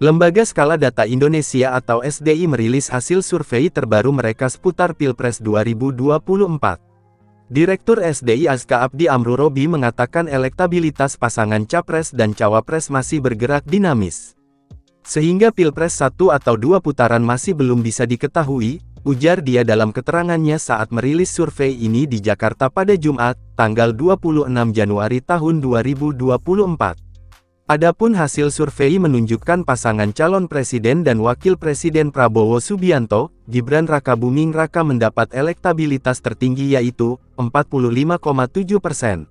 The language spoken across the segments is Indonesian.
Lembaga Skala Data Indonesia atau SDI merilis hasil survei terbaru mereka seputar Pilpres 2024. Direktur SDI Aska Abdi Amrurobi mengatakan elektabilitas pasangan Capres dan Cawapres masih bergerak dinamis. Sehingga Pilpres 1 atau 2 putaran masih belum bisa diketahui, ujar dia dalam keterangannya saat merilis survei ini di Jakarta pada Jumat, tanggal 26 Januari tahun 2024. Adapun hasil survei menunjukkan pasangan calon presiden dan wakil presiden Prabowo Subianto, Gibran Rakabuming Raka mendapat elektabilitas tertinggi yaitu 45,7%.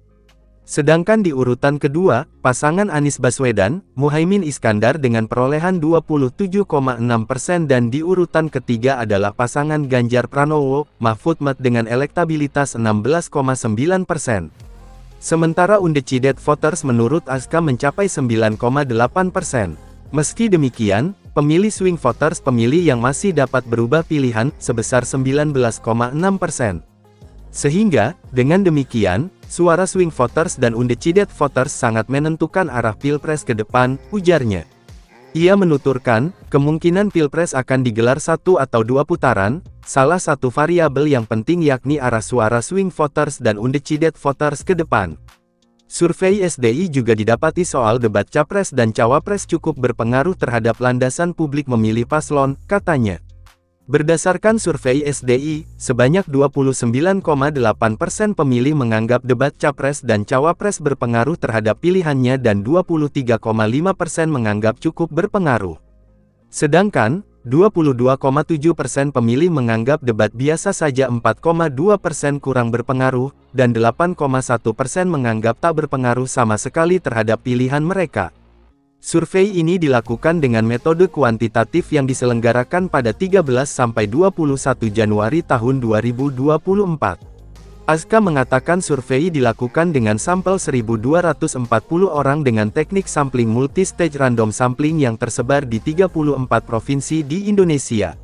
Sedangkan di urutan kedua, pasangan Anies Baswedan, Muhaimin Iskandar dengan perolehan 27,6% dan di urutan ketiga adalah pasangan Ganjar Pranowo, Mahfud MD dengan elektabilitas 16,9%. Sementara Undecited Voters menurut Aska mencapai 9,8%. Meski demikian, pemilih swing voters pemilih yang masih dapat berubah pilihan, sebesar 19,6%. Sehingga, dengan demikian, suara swing voters dan undecited voters sangat menentukan arah Pilpres ke depan, ujarnya. Ia menuturkan, kemungkinan Pilpres akan digelar 1 atau 2 putaran, salah satu variabel yang penting yakni arah suara swing voters dan undecited voters ke depan. Survei SDI juga didapati soal debat Capres dan Cawapres cukup berpengaruh terhadap landasan publik memilih paslon, katanya. Berdasarkan survei SDI, sebanyak 29,8% pemilih menganggap debat Capres dan Cawapres berpengaruh terhadap pilihannya dan 23,5% menganggap cukup berpengaruh. Sedangkan, 22,7% pemilih menganggap debat biasa saja, 4,2% kurang berpengaruh, dan 8,1% menganggap tak berpengaruh sama sekali terhadap pilihan mereka. Survei ini dilakukan dengan metode kuantitatif yang diselenggarakan pada 13–21 Januari tahun 2024. Aska mengatakan survei dilakukan dengan sampel 1.240 orang dengan teknik sampling multi-stage random sampling yang tersebar di 34 provinsi di Indonesia.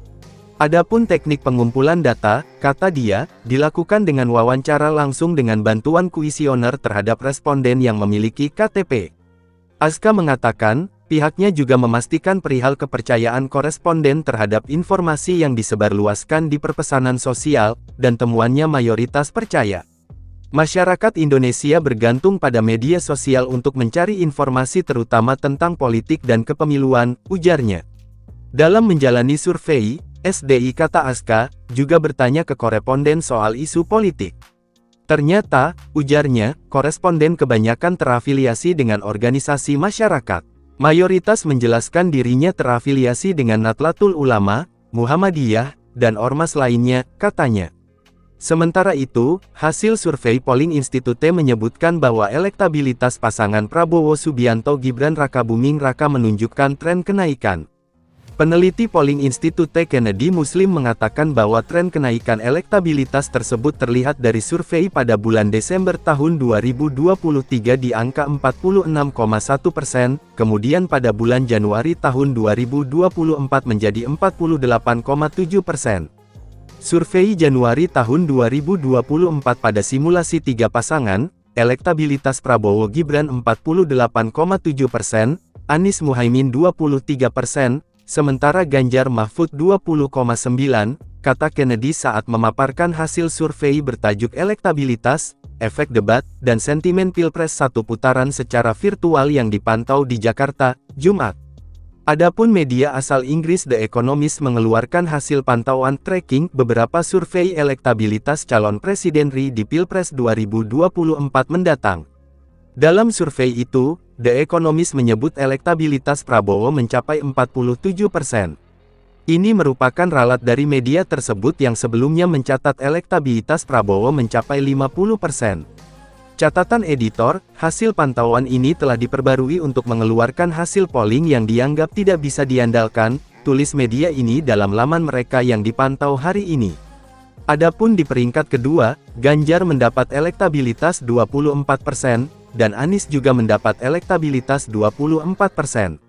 Adapun teknik pengumpulan data, kata dia, dilakukan dengan wawancara langsung dengan bantuan kuesioner terhadap responden yang memiliki KTP. Aska mengatakan, pihaknya juga memastikan perihal kepercayaan koresponden terhadap informasi yang disebarluaskan di perpesanan sosial, dan temuannya mayoritas percaya. Masyarakat Indonesia bergantung pada media sosial untuk mencari informasi terutama tentang politik dan kepemiluan, ujarnya. Dalam menjalani survei, SDI kata Aska, juga bertanya ke koresponden soal isu politik. Ternyata, ujarnya, koresponden kebanyakan terafiliasi dengan organisasi masyarakat. Mayoritas menjelaskan dirinya terafiliasi dengan Nahdlatul Ulama, Muhammadiyah, dan ormas lainnya, katanya. Sementara itu, hasil survei Polling Institute menyebutkan bahwa elektabilitas pasangan Prabowo Subianto Gibran Rakabuming Raka menunjukkan tren kenaikan. Peneliti Polling Institute Kennedy Muslim mengatakan bahwa tren kenaikan elektabilitas tersebut terlihat dari survei pada bulan Desember tahun 2023 di angka 46,1%, kemudian pada bulan Januari tahun 2024 menjadi 48,7%. Survei Januari tahun 2024 pada simulasi 3 pasangan, elektabilitas Prabowo Gibran 48,7%, Anies Muhaimin 23%, sementara Ganjar Mahfud 20,9%, kata Kennedy saat memaparkan hasil survei bertajuk Elektabilitas, Efek Debat, dan Sentimen Pilpres 1 putaran secara virtual yang dipantau di Jakarta, Jumat. Adapun media asal Inggris The Economist mengeluarkan hasil pantauan tracking beberapa survei elektabilitas calon presiden RI di Pilpres 2024 mendatang. Dalam survei itu, The Economist menyebut elektabilitas Prabowo mencapai 47%. Ini merupakan ralat dari media tersebut yang sebelumnya mencatat elektabilitas Prabowo mencapai 50%. Catatan editor, hasil pantauan ini telah diperbarui untuk mengeluarkan hasil polling yang dianggap tidak bisa diandalkan, tulis media ini dalam laman mereka yang dipantau hari ini. Adapun di peringkat kedua, Ganjar mendapat elektabilitas 24%, dan Anies juga mendapat elektabilitas 24%.